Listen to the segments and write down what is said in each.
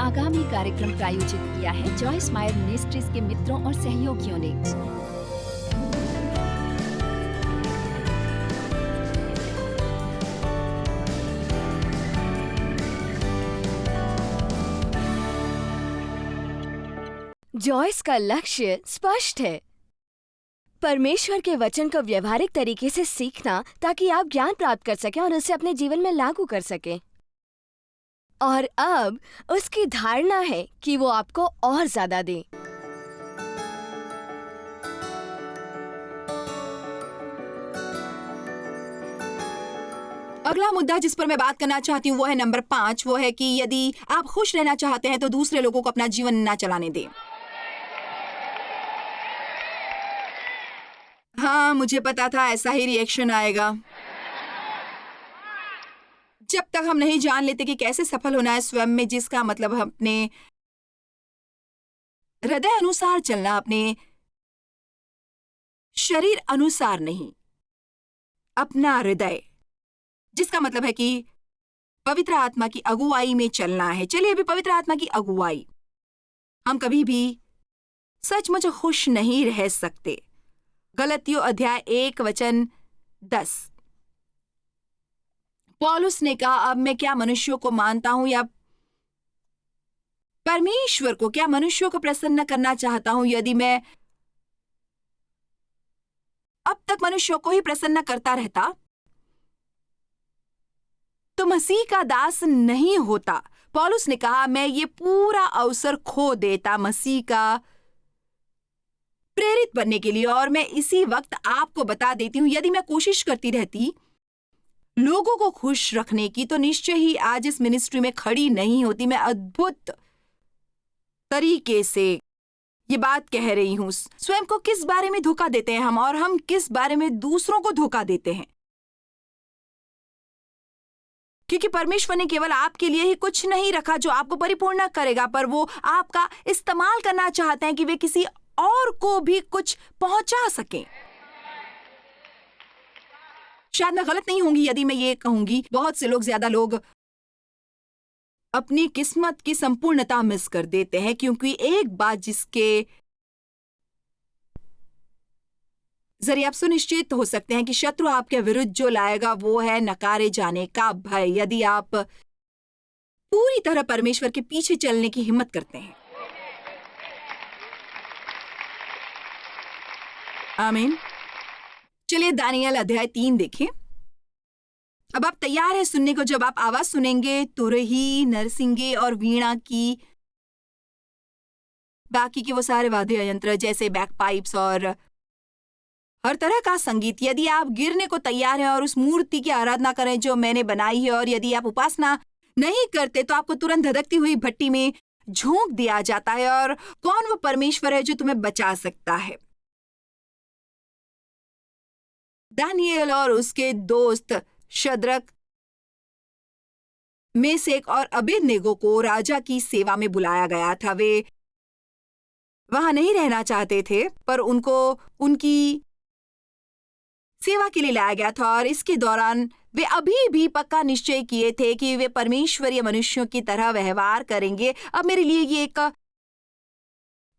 आगामी कार्यक्रम प्रायोजित किया है जॉयस मायर मिनिस्ट्रीज के मित्रों और सहयोगियों ने। जॉयस का लक्ष्य स्पष्ट है, परमेश्वर के वचन को व्यवहारिक तरीके से सीखना ताकि आप ज्ञान प्राप्त कर सकें और उसे अपने जीवन में लागू कर सकें। और अब उसकी धारणा है कि वो आपको और ज्यादा दे। अगला मुद्दा जिस पर मैं बात करना चाहती हूँ वो है नंबर 5। वो है कि यदि आप खुश रहना चाहते हैं तो दूसरे लोगों को अपना जीवन ना चलाने दें। हाँ, मुझे पता था ऐसा ही रिएक्शन आएगा। जब तक हम नहीं जान लेते कि कैसे सफल होना है स्वयं में, जिसका मतलब हम अपने हृदय अनुसार चलना, अपने शरीर अनुसार नहीं, अपना हृदय, जिसका मतलब है कि पवित्र आत्मा की अगुवाई में चलना है। चलिए अभी पवित्र आत्मा की अगुवाई, हम कभी भी सचमुच खुश नहीं रह सकते। गलतियों अध्याय 1 वचन 10। पौलुस ने कहा, अब मैं क्या मनुष्यों को मानता हूं या परमेश्वर को, क्या मनुष्यों को प्रसन्न करना चाहता हूं? यदि मैं अब तक मनुष्यों को ही प्रसन्न करता रहता तो मसीह का दास नहीं होता। पौलुस ने कहा, मैं ये पूरा अवसर खो देता मसीह का प्रेरित बनने के लिए। और मैं इसी वक्त आपको बता देती हूं, यदि मैं कोशिश करती रहती लोगों को खुश रखने की तो निश्चय ही आज इस मिनिस्ट्री में खड़ी नहीं होती। मैं अद्भुत तरीके से ये बात कह रही हूं। स्वयं को किस बारे में धोखा देते हैं हम, और हम किस बारे में दूसरों को धोखा देते हैं, क्योंकि परमेश्वर ने केवल आपके लिए ही कुछ नहीं रखा जो आपको परिपूर्ण करेगा, पर वो आपका इस्तेमाल करना चाहते हैं कि वे किसी और को भी कुछ पहुंचा सकें। शायद मैं गलत नहीं होंगी यदि मैं ये कहूंगी, बहुत से लोग, ज्यादा लोग अपनी किस्मत की संपूर्णता मिस कर देते हैं, क्योंकि एक बात जिसके जरिए आप सुनिश्चित हो सकते हैं कि शत्रु आपके विरुद्ध जो लाएगा वो है नकारे जाने का भय। यदि आप पूरी तरह परमेश्वर के पीछे चलने की हिम्मत करते हैं। आमीन। चलिए दानियल अध्याय 3 देखें। अब आप तैयार हैं सुनने को? जब आप आवाज सुनेंगे तुरही, नरसिंगे और वीणा की, बाकी के वो सारे वाद्य यंत्र जैसे बैकपाइप्स और हर तरह का संगीत, यदि आप गिरने को तैयार हैं और उस मूर्ति की आराधना करें जो मैंने बनाई है, और यदि आप उपासना नहीं करते तो आपको तुरंत धधकती हुई भट्टी में झोंक दिया जाता है। और कौन वो परमेश्वर है जो तुम्हें बचा सकता है? दानियल और उसके दोस्त शद्रक, मेशक और अबेदनेगो को राजा की सेवा में बुलाया गया था। वे वहां नहीं रहना चाहते थे, पर उनको उनकी सेवा के लिए लाया गया था। और इसके दौरान वे अभी भी पक्का निश्चय किए थे कि वे परमेश्वरीय मनुष्यों की तरह व्यवहार करेंगे। अब मेरे लिए ये एक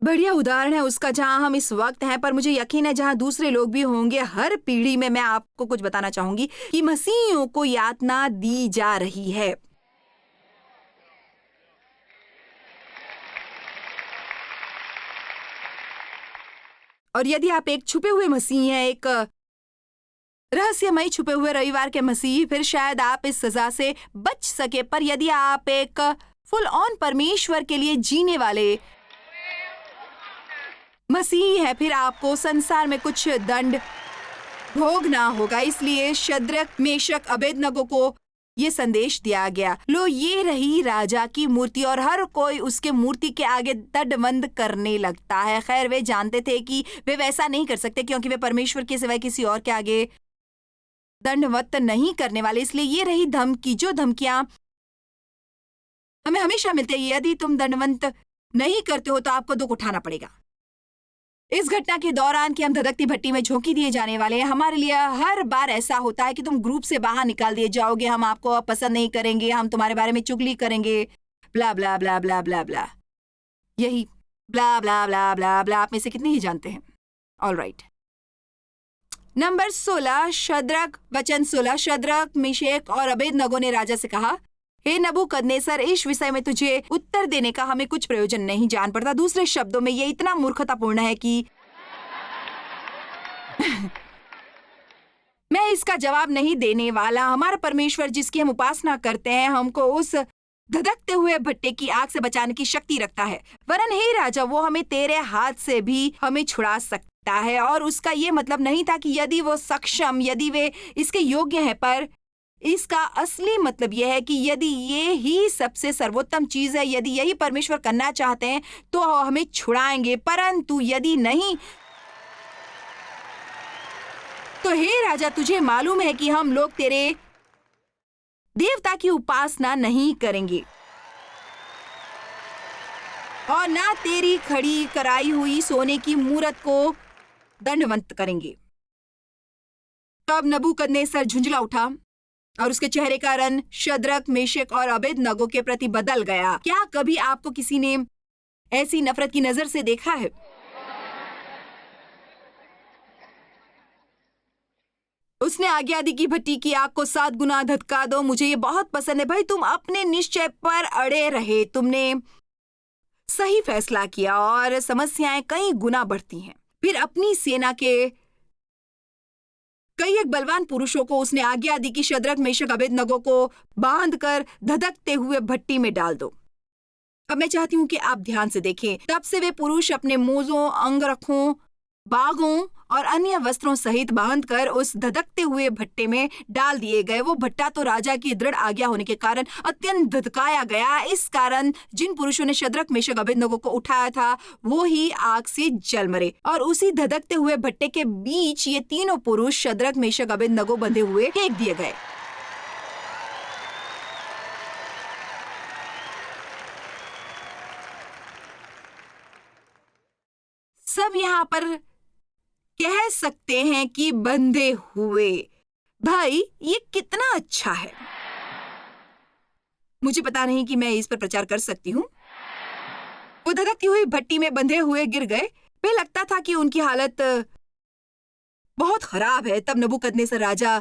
बढ़िया उदाहरण है उसका जहां हम इस वक्त हैं, पर मुझे यकीन है जहां दूसरे लोग भी होंगे। हर पीढ़ी में मैं आपको कुछ बताना चाहूंगी कि मसीहियों को यातना दी जा रही है। और यदि आप एक छुपे हुए मसीही हैं, एक रहस्यमय छुपे हुए रविवार के मसीह, फिर शायद आप इस सजा से बच सके। पर यदि आप एक फुल ऑन परमेश्वर के लिए जीने वाले मसीह है, फिर आपको संसार में कुछ दंड भोगना होगा। इसलिए शद्रक, मेशक, अबेदनगो को ये संदेश दिया गया, लो ये रही राजा की मूर्ति, और हर कोई उसके मूर्ति के आगे दंडवंद करने लगता है। खैर वे जानते थे कि वे वैसा नहीं कर सकते, क्योंकि वे परमेश्वर के सिवाय किसी और के आगे दंडवत नहीं करने वाले। इसलिए ये रही धमकी, जो धमकियां हमें हमेशा मिलती है। यदि तुम दंडवंत नहीं करते हो तो आपको दुख उठाना पड़ेगा। इस घटना के दौरान कि हम धधकती भट्टी में झोंकी दिए जाने वाले हैं, हमारे लिए हर बार ऐसा होता है कि तुम ग्रुप से बाहर निकाल दिए जाओगे, हम आपको पसंद नहीं करेंगे, हम तुम्हारे बारे में चुगली करेंगे, ब्ला ब्ला ब्ला ब्ला ब्ला ब्ला, यही ब्ला ब्ला ब्ला ब्ला ब्ला आप में से कितने ही जानते हैं? All right. Number 16, Shadrach. वचन 16, शद्रक, मेशक और अबेदनगो ने राजा से कहा, हे नबूकदनेस्सर, इस विषय में तुझे उत्तर देने का हमें कुछ प्रयोजन नहीं जान पड़ता। दूसरे शब्दों में ये इतना मूर्खतापूर्ण है कि मैं इसका जवाब नहीं देने वाला। हमारा परमेश्वर जिसकी हम उपासना करते हैं हमको उस धधकते हुए भट्टे की आग से बचाने की शक्ति रखता है। वरन हे राजा, वो हमें तेरे हाथ से भी हमें छुड़ा सकता है। और उसका ये मतलब नहीं था कि यदि वो सक्षम, यदि वे इसके योग्य हैं, पर इसका असली मतलब यह है कि यदि ये ही सबसे सर्वोत्तम चीज है, यदि यही परमेश्वर करना चाहते हैं तो हमें छुड़ाएंगे, परंतु यदि नहीं तो हे राजा, तुझे मालूम है कि हम लोग तेरे देवता की उपासना नहीं करेंगे और ना तेरी खड़ी कराई हुई सोने की मूरत को दंडवत करेंगे। तब नबूकदनेस्सर झुंझला उठा और उसके चेहरे का रंग शद्रक, मेशक और अबेदनगो के प्रति बदल गया। क्या कभी आपको किसी ने ऐसी नफरत की नजर से देखा है? उसने आज्ञा दी कि भट्टी की आग को 7 गुना धधका दो। मुझे ये बहुत पसंद है। भाई, तुम अपने निश्चय पर अड़े रहे, तुमने सही फैसला किया और समस्याएं कई गुना बढ़ती हैं। फिर अपनी सेना के कई एक बलवान पुरुषों को उसने आज्ञा दी कि शद्रक, मेशक, अबेदनगो को बांधकर धधकते हुए भट्टी में डाल दो। अब मैं चाहती हूं कि आप ध्यान से देखें। तब से वे पुरुष अपने मोजों, अंगरखों, बागों और अन्य वस्त्रों सहित बांधकर उस धधकते हुए भट्टे में डाल दिए गए। वो भट्टा तो राजा की दृढ़ आज्ञा होने के कारण अत्यंत धधकाया गया। इस कारण जिन पुरुषों ने शद्रक, मेशक, अबेदनगो को उठाया था वो ही आग से जल मरे। और उसी धधकते हुए भट्टे के बीच ये तीनों पुरुष शद्रक, मेशक, अबेदनगो बंधे हुए फेंक दिए गए। सब यहाँ पर कह सकते हैं कि बंधे हुए। भाई, ये कितना अच्छा है। मुझे पता नहीं कि मैं इस पर प्रचार कर सकती हूँ। वो धधकती हुई भट्टी में बंधे हुए गिर गए। वे लगता था कि उनकी हालत बहुत खराब है। तब नबूकदनेस्सर राजा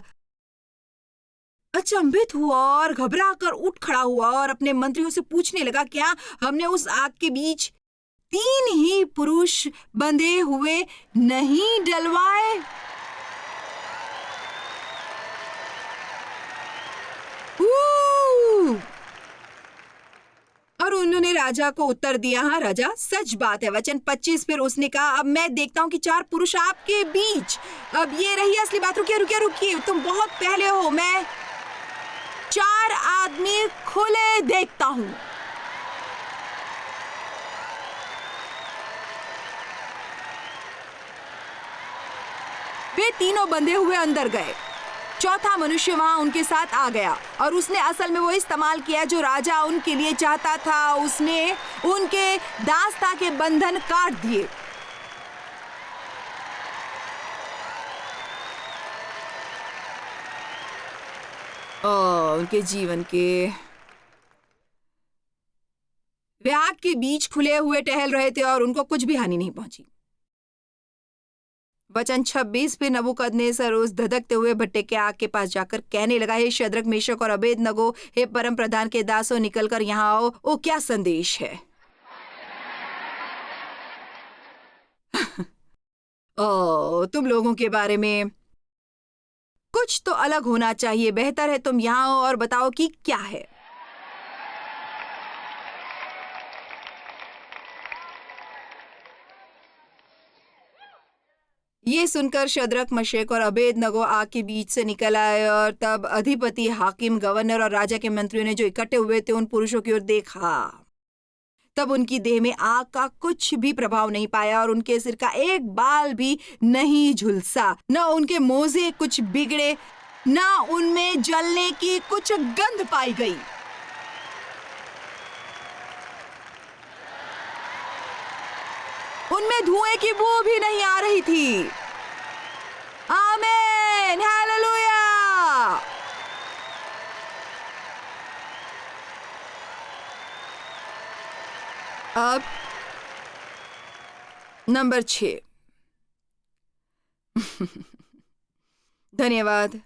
अचंभित हुआ और घबरा कर उठ खड़ा हुआ और अपने मंत्रियों से पूछने लगा, क्या हमने उस आग के बीच 3 ही पुरुष बंधे हुए नहीं डलवाए? और उन्होंने राजा को उत्तर दिया, हाँ राजा, सच बात है। वचन 25, फिर उसने कहा, अब मैं देखता हूँ कि 4 पुरुष आपके बीच। अब ये रही असली बात। रुकिए रुकिए रुकिए, तुम बहुत पहले हो। मैं 4 आदमी खुले देखता हूँ। वे तीनों बंधे हुए अंदर गए। चौथा मनुष्य वहां उनके साथ आ गया और उसने असल में वो इस्तेमाल किया जो राजा उनके लिए चाहता था। उसने उनके दास्ता के बंधन काट दिए। उनके जीवन के वे आग के बीच खुले हुए टहल रहे थे और उनको कुछ भी हानि नहीं पहुंची। वचन 26, फिर नबूकदनेस्सर उस धधकते हुए भट्टे के आग के पास जाकर कहने लगा, हे शद्रक, मेशक और अबेदनगो, हे परम प्रधान के दासों, निकल कर यहाँ आओ। ओ, क्या संदेश है। तुम लोगों के बारे में कुछ तो अलग होना चाहिए। बेहतर है तुम यहाँ आओ और बताओ कि क्या है। ये सुनकर शद्रक, मेशक और अबेदनगो आग के बीच से निकल आए। और तब अधिपति, हाकिम, गवर्नर और राजा के मंत्रियों ने जो इकट्ठे हुए थे उन पुरुषों की ओर देखा। तब उनकी देह में आग का कुछ भी प्रभाव नहीं पाया और उनके सिर का एक बाल भी नहीं झुलसा। न उनके मोजे कुछ बिगड़े, न उनमें जलने की कुछ गंध पाई गई। उनमें धुएं की बू भी नहीं आ रही थी। आमीन, हालेलुया। अब नंबर 6। धन्यवाद।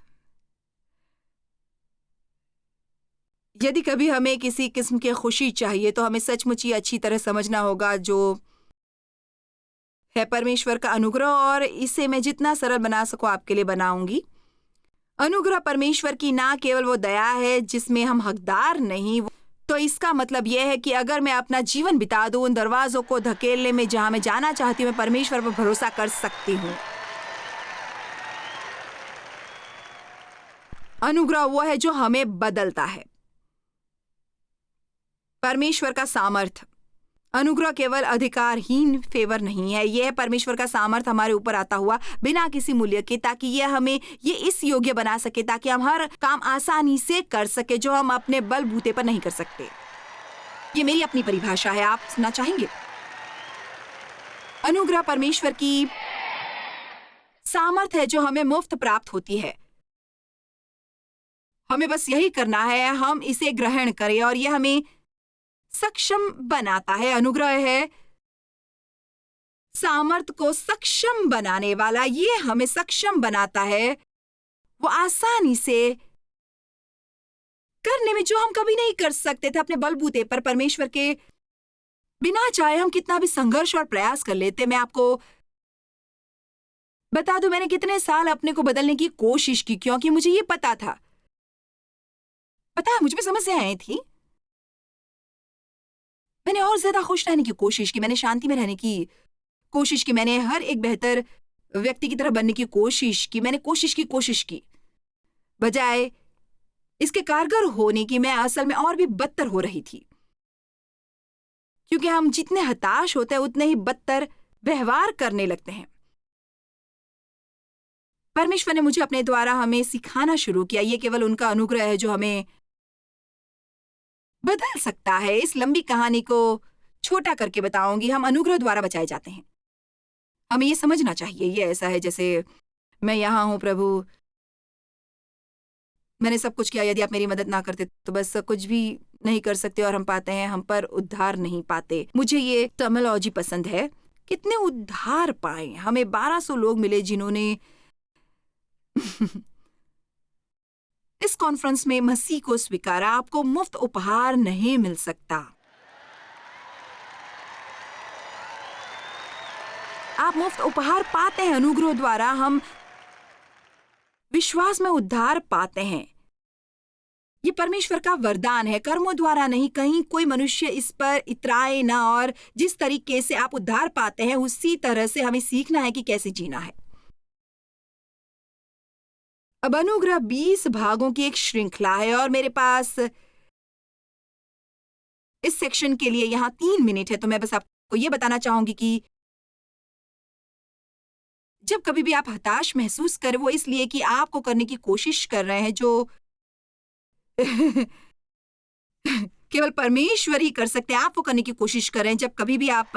यदि कभी हमें किसी किस्म की खुशी चाहिए तो हमें सचमुच ही अच्छी तरह समझना होगा जो है परमेश्वर का अनुग्रह, और इसे मैं जितना सरल बना सकूं आपके लिए बनाऊंगी। अनुग्रह परमेश्वर की ना केवल वो दया है जिसमें हम हकदार नहीं, तो इसका मतलब यह है कि अगर मैं अपना जीवन बिता दूं उन दरवाजों को धकेलने में जहां मैं जाना चाहती हूं, मैं परमेश्वर पर भरोसा कर सकती हूं। अनुग्रह वो है जो हमें बदलता है। परमेश्वर का सामर्थ्य, अनुग्रह केवल अधिकारहीन फेवर नहीं है, यह परमेश्वर का सामर्थ्य हमारे ऊपर आता हुआ बिना किसी मूल्य के, ताकि यह हमें ये इस योग्य बना सके ताकि हम हर काम आसानी से कर सके जो हम अपने बलबूते पर नहीं कर सकते। ये मेरी अपनी परिभाषा है, आप सुनना चाहेंगे? अनुग्रह परमेश्वर की सामर्थ्य है जो हमें मुफ्त प्राप्त होती है। हमें बस यही करना है, हम इसे ग्रहण करें और यह हमें सक्षम बनाता है। अनुग्रह है सामर्थ्य को सक्षम बनाने वाला, ये हमें सक्षम बनाता है वो आसानी से करने में जो हम कभी नहीं कर सकते थे अपने बलबूते पर। परमेश्वर के बिना चाहे हम कितना भी संघर्ष और प्रयास कर लेते। मैं आपको बता दूं, मैंने कितने साल अपने को बदलने की कोशिश की, क्योंकि मुझे ये पता था, पता है मुझ में समस्याएं थी। मैंने और ज्यादा खुश रहने की कोशिश की, मैंने शांति में रहने की कोशिश की, मैंने हर एक बेहतर व्यक्ति की तरह बनने की कोशिश की, मैंने कोशिश की। बजाय इसके कारगर होने की मैं असल में और भी बदतर हो रही थी, क्योंकि हम जितने हताश होते हैं उतने ही बदतर व्यवहार करने लगते हैं। परमेश्वर ने मुझे अपने द्वारा हमें सिखाना शुरू किया। ये केवल उनका अनुग्रह है जो हमें बदल सकता है। इस लंबी कहानी को छोटा करके बताऊंगी। हम अनुग्रह द्वारा बचाए जाते हैं। हमें ये समझना चाहिए, ये ऐसा है जैसे मैं यहां हूं प्रभु, मैंने सब कुछ किया, यदि आप मेरी मदद ना करते तो बस कुछ भी नहीं कर सकते, और हम पाते हैं हम पर उद्धार नहीं पाते। मुझे ये टर्मिनोलॉजी पसंद है, कितने उद्धार पाए। हमें 1200 लोग मिले जिन्होंने इस कॉन्फ्रेंस में मसीह को स्वीकारा। आपको मुफ्त उपहार नहीं मिल सकता, आप मुफ्त उपहार पाते हैं अनुग्रह द्वारा। हम विश्वास में उद्धार पाते हैं। ये परमेश्वर का वरदान है, कर्मों द्वारा नहीं। कहीं कोई मनुष्य इस पर इतराए ना, और जिस तरीके से आप उद्धार पाते हैं उसी तरह से हमें सीखना है कि कैसे जीना है। अब अनुग्रह 20 भागों की एक श्रृंखला है, और मेरे पास इस सेक्शन के लिए यहां 3 मिनट है, तो मैं बस आपको यह बताना चाहूंगी कि जब कभी भी आप हताश महसूस करें, वो इसलिए कि आपको करने की कोशिश कर रहे हैं जो केवल परमेश्वर ही कर सकते हैं। आपको करने की कोशिश कर रहे हैं। जब कभी भी आप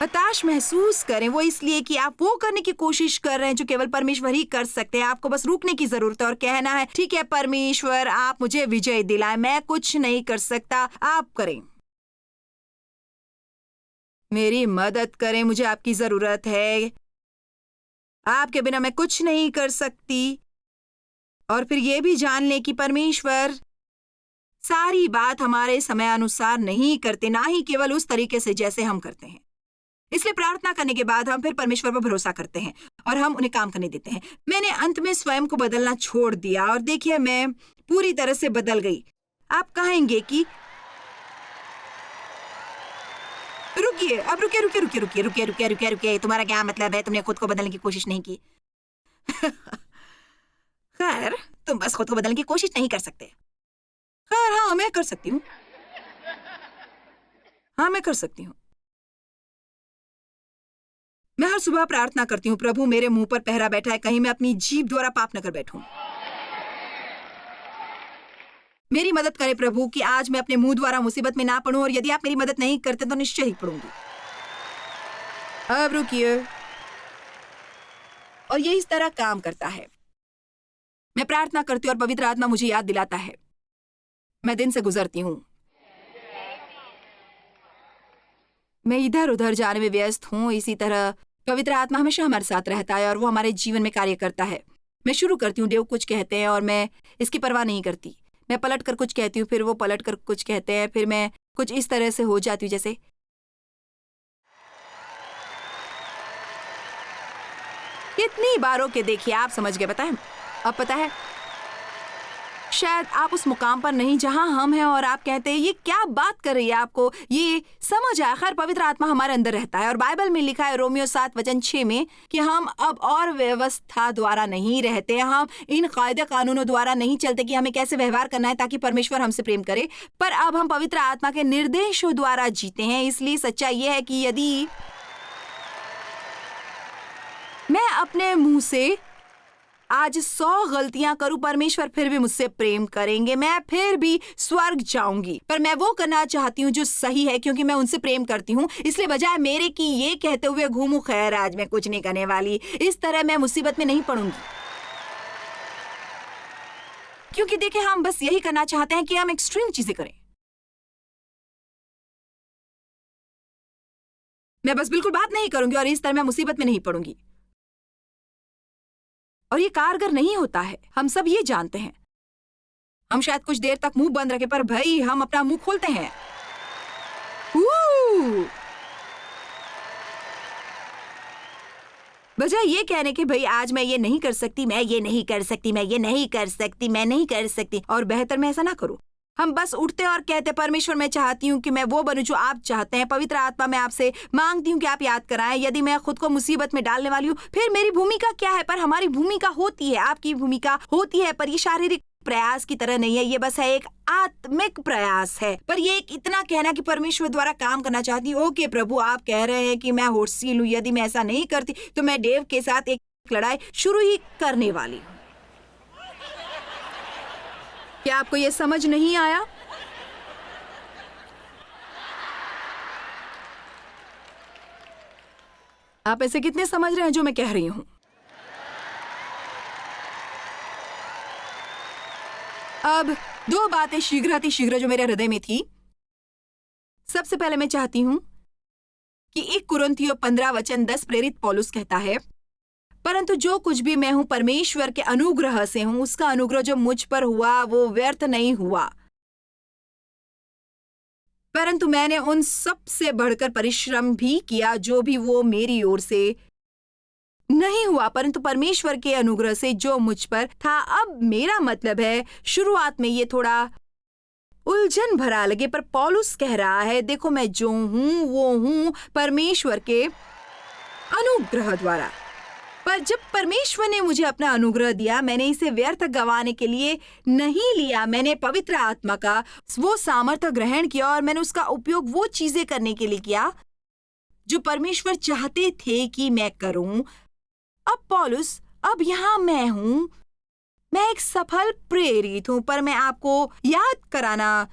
हताश महसूस करें, वो इसलिए कि आप वो करने की कोशिश कर रहे हैं जो केवल परमेश्वर ही कर सकते हैं। आपको बस रुकने की जरूरत है और कहना है, ठीक है परमेश्वर, आप मुझे विजय दिलाएं, मैं कुछ नहीं कर सकता, आप करें, मेरी मदद करें, मुझे आपकी जरूरत है, आपके बिना मैं कुछ नहीं कर सकती। और फिर ये भी जान लें कि परमेश्वर सारी बात हमारे समयानुसार नहीं करते, ना ही केवल उस तरीके से जैसे हम करते हैं। इसलिए प्रार्थना करने के बाद हम फिर परमेश्वर पर भरोसा करते हैं और हम उन्हें काम करने देते हैं। मैंने अंत में स्वयं को बदलना छोड़ दिया, और देखिए मैं पूरी तरह से बदल गई। आप कहेंगे कि रुकिए, अब रुकिए रुकिए रुकिए रुकिए रुकिए रुकिए रुकिए रुकिए, तुम्हारा क्या मतलब है? तुमने खुद को बदलने की कोशिश नहीं की। खैर, तुम बस खुद को बदलने की कोशिश नहीं कर सकते। खैर, हाँ मैं कर सकती हूँ, हाँ मैं कर सकती हूँ। मैं हर सुबह प्रार्थना करती हूँ, प्रभु मेरे मुंह पर पहरा बैठा है, कहीं मैं अपनी जीभ द्वारा पाप न कर बैठूं। मेरी मदद करें प्रभु कि आज मैं अपने मुंह द्वारा मुसीबत में ना पड़ूं, और यदि आप मेरी मदद नहीं करते तो निश्चय ही पड़ूंगी। अब रुकिए, और ये इस तरह काम करता है। मैं प्रार्थना करती हूँ और पवित्र आत्मा मुझे याद दिलाता है, मैं दिन से गुजरती हूँ। मैं इधर उधर जाने में व्यस्त हूँ। इसी तरह पवित्र आत्मा हमेशा हमारे साथ रहता है और वो हमारे जीवन में कार्य करता है। मैं शुरू करती हूँ, देव कुछ कहते हैं और मैं इसकी परवाह नहीं करती। मैं पलट कर कुछ कहती हूँ, फिर वो पलट कर कुछ कहते हैं, फिर मैं कुछ इस तरह से हो जाती हूँ जैसे कितनी बारों के देखिए, आप समझ गए। पता है, अब पता है, शायद आप उस मुकाम पर नहीं जहां हम हैं और आप कहते हैं ये क्या बात कर रही है, आपको ये समझ आया। खैर, पवित्र आत्मा हमारे अंदर रहता है और बाइबल में लिखा है रोमियो 7:6 में कि हम अब और व्यवस्था द्वारा नहीं रहते, हम इन कायदे कानूनों द्वारा नहीं चलते कि हमें कैसे व्यवहार करना है ताकि परमेश्वर हमसे प्रेम करे, पर अब हम पवित्र आत्मा के निर्देशों द्वारा जीते हैं। इसलिए सच्चाई यह है कि यदि मैं अपने मुंह से आज 100 गलतियां करूं, परमेश्वर फिर भी मुझसे प्रेम करेंगे। मैं फिर भी स्वर्ग जाऊंगी, पर मैं वो करना चाहती हूँ जो सही है, क्योंकि मैं उनसे प्रेम करती हूँ। इसलिए बजाय मेरे कि ये कहते हुए घूमूं, खैर आज मैं कुछ नहीं करने वाली, इस तरह मैं मुसीबत में नहीं पड़ूंगी। क्योंकि देखिए, हम बस यही करना चाहते हैं कि हम एक्सट्रीम चीजें करें। मैं बस बिल्कुल बात नहीं करूंगी और इस तरह मैं मुसीबत में नहीं पड़ूंगी, और ये कारगर नहीं होता है। हम सब ये जानते हैं। हम शायद कुछ देर तक मुंह बंद रखें, पर भाई हम अपना मुंह खोलते हैं। बजाय ये कहने के भाई आज मैं ये नहीं कर सकती, मैं ये नहीं कर सकती, मैं ये नहीं कर सकती, मैं नहीं कर सकती, और बेहतर मैं ऐसा ना करूं। हम बस उठते और कहते, परमेश्वर मैं चाहती हूँ कि मैं वो बनूं जो आप चाहते हैं। पवित्र आत्मा, मैं आपसे मांगती हूँ कि आप याद कराएं। यदि मैं खुद को मुसीबत में डालने वाली हूँ, फिर मेरी भूमिका क्या है? पर हमारी भूमिका होती है, आपकी भूमिका होती है, पर ये शारीरिक प्रयास की तरह नहीं है। ये बस है एक आत्मिक प्रयास है। पर ये एक इतना कहना कि परमेश्वर द्वारा काम करना चाहती हूँ। ओके प्रभु, आप कह रहे हैं कि मैं होशियार हूँ। यदि मैं ऐसा नहीं करती तो मैं देव के साथ एक लड़ाई शुरू ही करने वाली हूँ। क्या आपको ये समझ नहीं आया? आप ऐसे कितने समझ रहे हैं जो मैं कह रही हूं? अब 2 बातें शीघ्र जो मेरे हृदय में थी। सबसे पहले मैं चाहती हूं कि 1 कुरिन्थियों 15:10 प्रेरित पौलुस कहता है, परंतु जो कुछ भी मैं हूं परमेश्वर के अनुग्रह से हूं, उसका अनुग्रह जो मुझ पर हुआ वो व्यर्थ नहीं हुआ, परंतु मैंने उन सब से बढ़कर परिश्रम भी किया जो भी वो मेरी ओर से नहीं हुआ, परंतु परमेश्वर के अनुग्रह से जो मुझ पर था। अब मेरा मतलब है, शुरुआत में ये थोड़ा उलझन भरा लगे, पर पौलुस कह रहा है, देखो मैं जो हूं वो हूं परमेश्वर के अनुग्रह द्वारा। पर जब परमेश्वर ने मुझे अपना अनुग्रह दिया, मैंने इसे व्यर्थ गंवाने के लिए नहीं लिया। मैंने पवित्र आत्मा का वो सामर्थ्य ग्रहण किया और मैंने उसका उपयोग वो चीजें करने के लिए किया जो परमेश्वर चाहते थे कि मैं करूं। अब पौलुस, अब यहां मैं हूं, मैं एक सफल प्रेरित हूं, पर मैं आपको याद कराना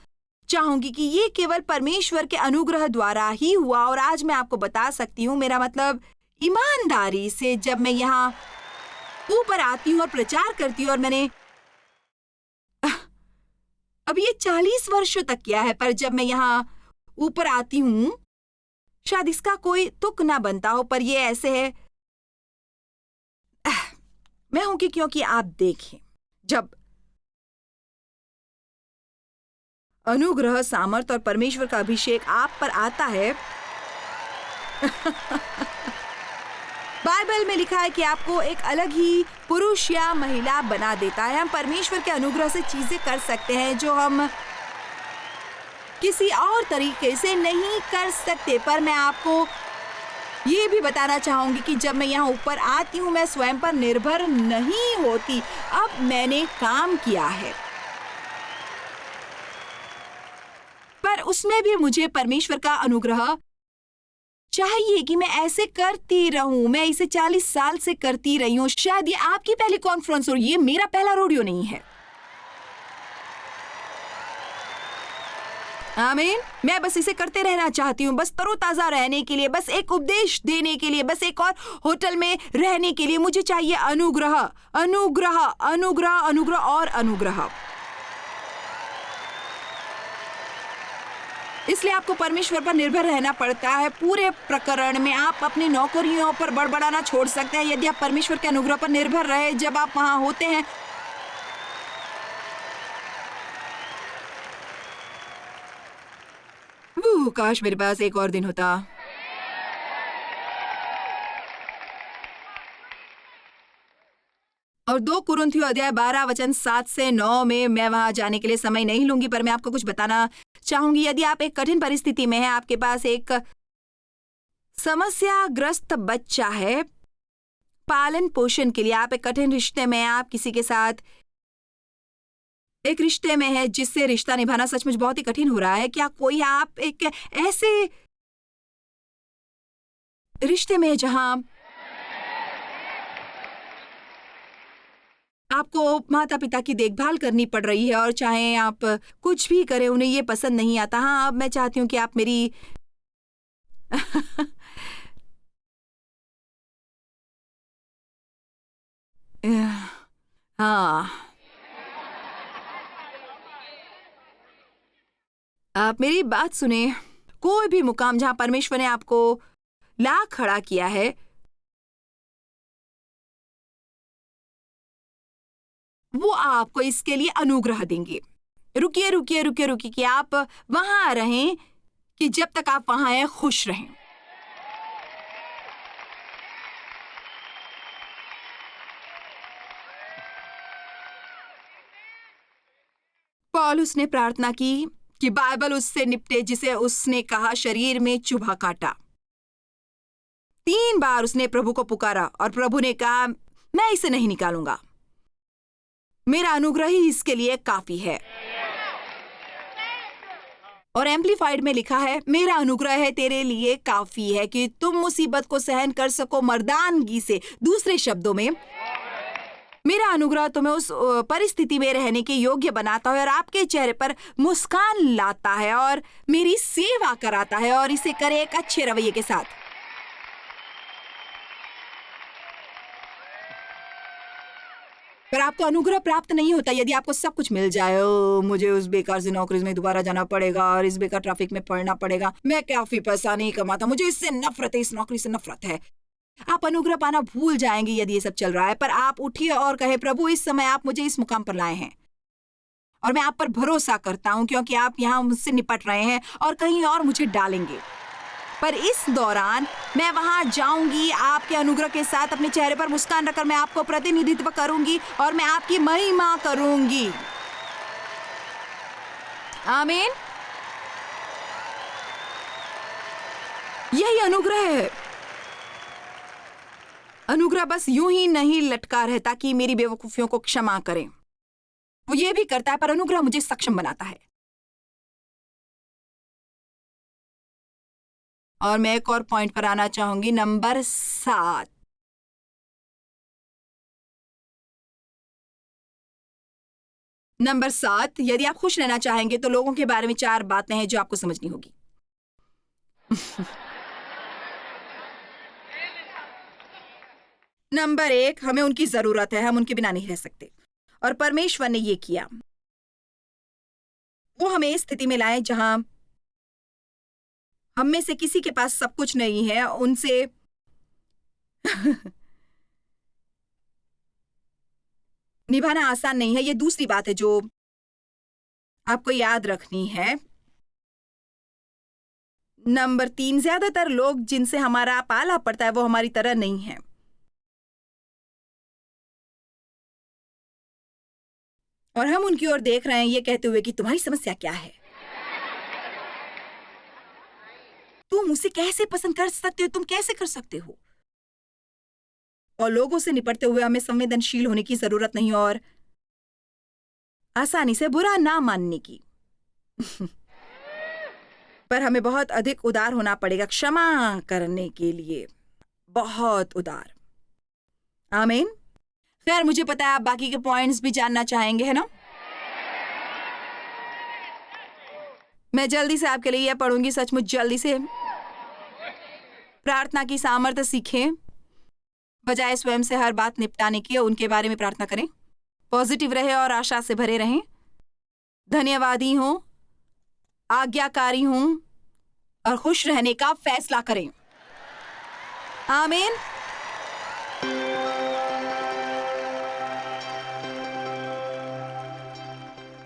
चाहूंगी कि ये केवल परमेश्वर के अनुग्रह द्वारा ही हुआ। और आज मैं आपको बता सकती हूं, मेरा मतलब ईमानदारी से, जब मैं यहाँ ऊपर आती हूँ और प्रचार करती हूँ, और मैंने अब ये 40 वर्षों तक किया है, पर जब मैं यहाँ ऊपर आती हूँ, शायद इसका कोई तुक ना बनता हो, पर ये ऐसे है, मैं हूं कि क्योंकि आप देखें, जब अनुग्रह, सामर्थ और परमेश्वर का अभिषेक आप पर आता है बाइबल में लिखा है कि आपको एक अलग ही पुरुष या महिला बना देता है। हम परमेश्वर के अनुग्रह से चीजें कर सकते हैं जो हम किसी और तरीके से नहीं कर सकते। पर मैं आपको ये भी बताना चाहूंगी कि जब मैं यहाँ ऊपर आती हूँ, मैं स्वयं पर निर्भर नहीं होती। अब मैंने काम किया है, पर उसमें भी मुझे परमेश्वर का अनुग्रह चाहिए कि मैं ऐसे करती रहूं। मैं इसे 40 साल से करती रही हूं। शायद ये आपकी पहली कॉन्फ्रेंस हो, ये मेरा पहला रोडियो नहीं है। आमीन। मैं बस इसे करते रहना चाहती हूँ, बस तरोताजा रहने के लिए, बस एक उपदेश देने के लिए, बस एक और होटल में रहने के लिए। मुझे चाहिए अनुग्रह, अनुग्रह, अनुग्रह, अनुग्रह और अनुग्रह। इसलिए आपको परमेश्वर पर निर्भर रहना पड़ता है। पूरे प्रकरण में आप अपनी नौकरियों पर बड़बड़ाना छोड़ सकते हैं यदि आप परमेश्वर के अनुग्रह पर निर्भर रहे जब आप वहां होते हैं। काश मेरे पास एक और दिन होता। और 2 कुरिन्थियों अध्याय 12 वचन 7 से 9 में मैं वहां जाने के लिए समय नहीं लूंगी, पर मैं आपको कुछ बताना चाहूंगी। यदि आप एक कठिन परिस्थिति में हैं, आपके पास एक समस्याग्रस्त बच्चा है, पालन पोषण के लिए आप एक कठिन रिश्ते में, आप किसी के साथ एक रिश्ते में है जिससे रिश्ता निभाना सचमुच बहुत ही कठिन हो रहा है। क्या कोई आप एक ऐसे रिश्ते में जहां आपको माता पिता की देखभाल करनी पड़ रही है और चाहे आप कुछ भी करें उन्हें ये पसंद नहीं आता। हाँ, अब मैं चाहती हूँ कि आप मेरी हाँ, आप मेरी बात सुने। कोई भी मुकाम जहां परमेश्वर ने आपको ला खड़ा किया है, वो आपको इसके लिए अनुग्रह देंगे। रुकिए रुकिए रुकिए रुकिए कि आप वहां रहें, कि जब तक आप वहां हैं खुश रहें। पौलुस ने प्रार्थना की कि बाइबल उससे निपटे जिसे उसने कहा शरीर में चुभा काटा। 3 बार उसने प्रभु को पुकारा और प्रभु ने कहा मैं इसे नहीं निकालूंगा, मेरा अनुग्रह ही इसके लिए काफी है। और एम्प्लीफाइड में लिखा है मेरा अनुग्रह है तेरे लिए काफी है कि तुम मुसीबत को सहन कर सको मर्दानगी से। दूसरे शब्दों में, मेरा अनुग्रह तुम्हें उस परिस्थिति में रहने के योग्य बनाता है और आपके चेहरे पर मुस्कान लाता है और मेरी सेवा कराता है, और इसे करे एक अच्छे रवैये के साथ। पर आपको अनुग्रह प्राप्त नहीं होता यदि आपको सब कुछ मिल जाए। ओ, मुझे उस बेकार से नौकरी में दोबारा जाना पड़ेगा और इस बेकार ट्रैफिक में पड़ना पड़ेगा, मैं काफी पैसा नहीं कमाता, मुझे इससे नफरत है, इस नौकरी से नफरत है। आप अनुग्रह पाना भूल जाएंगे यदि ये सब चल रहा है। पर आप उठिए और कहे प्रभु इस समय आप मुझे इस मुकाम पर लाए हैं और मैं आप पर भरोसा करता हूं क्योंकि आप यहां मुझसे निपट रहे हैं और कहीं और मुझे डालेंगे। पर इस दौरान मैं वहां जाऊंगी आपके अनुग्रह के साथ, अपने चेहरे पर मुस्कान रखकर मैं आपको प्रतिनिधित्व करूंगी और मैं आपकी महिमा करूंगी। आमीन। यही अनुग्रह है। अनुग्रह बस यूं ही नहीं लटका रहता कि मेरी बेवकूफियों को क्षमा करें, वो ये भी करता है, पर अनुग्रह मुझे सक्षम बनाता है। और मैं एक और पॉइंट पर आना चाहूंगी, नंबर 7। नंबर 7, यदि आप खुश रहना चाहेंगे तो लोगों के बारे में 4 बातें हैं जो आपको समझनी होगी। नंबर 1, हमें उनकी जरूरत है, हम उनके बिना नहीं रह सकते। और परमेश्वर ने ये किया, वो हमें इस स्थिति में लाए जहां हम में से किसी के पास सब कुछ नहीं है, उनसे निभाना आसान नहीं है। ये दूसरी बात है जो आपको याद रखनी है। नंबर 3, ज्यादातर लोग जिनसे हमारा पाला पड़ता है वो हमारी तरह नहीं है। और हम उनकी ओर देख रहे हैं ये कहते हुए कि तुम्हारी समस्या क्या है, तुम उसे कैसे पसंद कर सकते हो, तुम कैसे कर सकते हो। और लोगों से निपटते हुए हमें संवेदनशील होने की जरूरत नहीं और आसानी से बुरा ना मानने की। पर हमें बहुत अधिक उदार होना पड़ेगा क्षमा करने के लिए, बहुत उदार। आमीन। खैर, मुझे पता है आप बाकी के पॉइंट्स भी जानना चाहेंगे, है ना? मैं जल्दी से आपके लिए यह पढ़ूंगी, सचमुच जल्दी से। प्रार्थना की सामर्थ्य सीखें, बजाय स्वयं से हर बात निपटाने की उनके बारे में प्रार्थना करें। पॉजिटिव रहे और आशा से भरे रहें। धन्यवादी हो, आज्ञाकारी हूं और खुश रहने का फैसला करें। आमीन।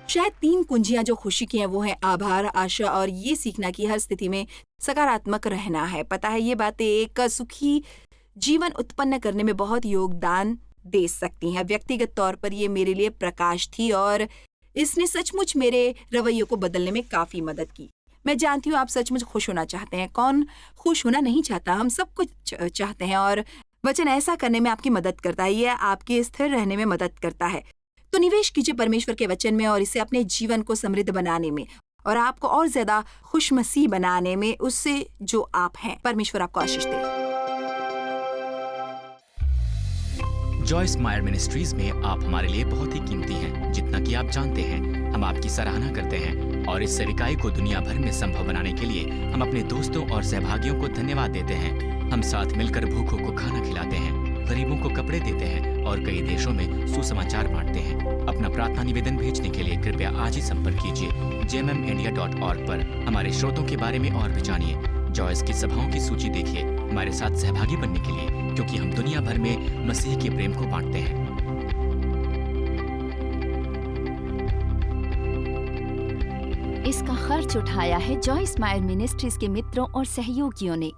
शायद 3 कुंजियां जो खुशी की हैं वो हैं आभार, आशा और ये सीखना कि हर स्थिति में सकारात्मक रहना है। पता है, ये बातें एक सुखी जीवन उत्पन्न करने में बहुत योगदान दे सकती हैं। व्यक्तिगत तौर पर ये मेरे लिए प्रकाश थी और इसने सचमुच मेरे रवैये को बदलने में काफी मदद की। मैं जानती हूँ आप सचमुच खुश होना चाहते हैं। कौन खुश होना नहीं चाहता? हम सब कुछ चाहते हैं और वचन ऐसा करने में आपकी मदद करता है। यह आपके स्थिर रहने में मदद करता है। तो निवेश कीजिए परमेश्वर के वचन में और इसे अपने जीवन को समृद्ध बनाने में और आपको और ज्यादा खुशमसीह बनाने में उससे जो आप हैं। परमेश्वर आपको आशीष दे। जॉयस मायर मिनिस्ट्रीज में आप हमारे लिए बहुत ही कीमती हैं, जितना कि आप जानते हैं। हम आपकी सराहना करते हैं और इस सेविकाई को दुनिया भर में संभव बनाने के लिए हम अपने दोस्तों और सहभागियों को धन्यवाद देते हैं। हम साथ मिलकर भूखों को खाना खिलाते हैं, गरीबों को कपड़े देते हैं और कई देशों में सुसमाचार बांटते हैं। अपना प्रार्थना निवेदन भेजने के लिए कृपया आज ही संपर्क कीजिए jmmindia.org पर। हमारे स्रोतों के बारे में और भी जानिए। जॉयस की सभाओं की सूची देखिए हमारे साथ सहभागी बनने के लिए, क्योंकि हम दुनिया भर में मसीह के प्रेम को बांटते हैं। इसका खर्च उठाया है जॉयस मायर मिनिस्ट्रीज के मित्रों और सहयोगियों ने।